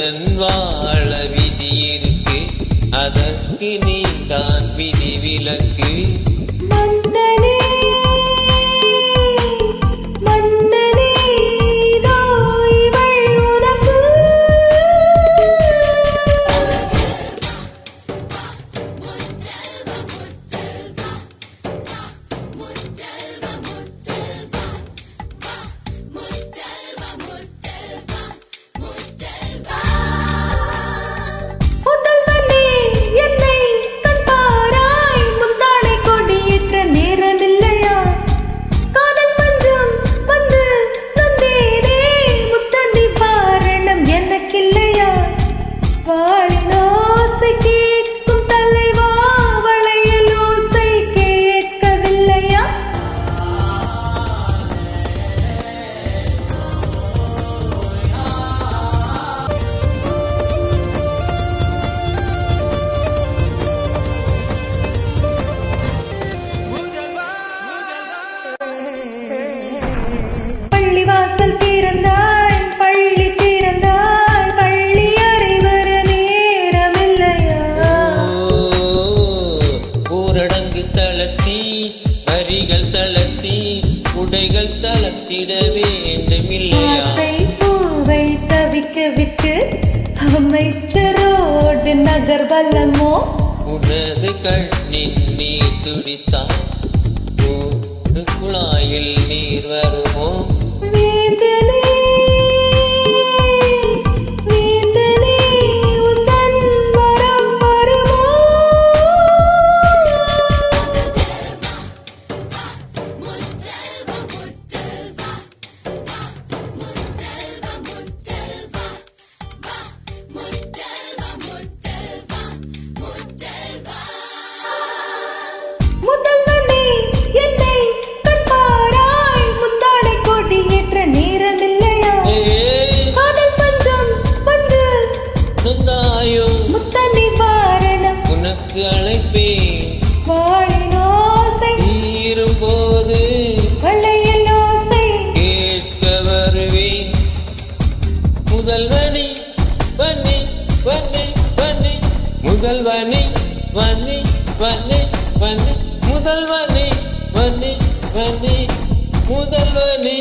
மனிதன் வாழ விதி இருக்கு, அதற்கு நீதான் விதிவிலக்கு. வரிகள் தளர்த்தி உடைகள் தளர்த்திட வேண்டுமில்லையா? பூவை தவிக்க விட்டு அமைச்சரோடு நகர்வலமோ? உனது கண்ணின் நீர் துடித்தால் குழாயில் நீர் வருமோ? உனக்கு அழைப்பே தீரும் போது கேட்க வருவேன். முதல்வனி வன்னி வன்னி வன்னி முதல்வனி வன்னி வன்னி வன்னி முதல்வனி வன்னி வன்னி முதல்வனி.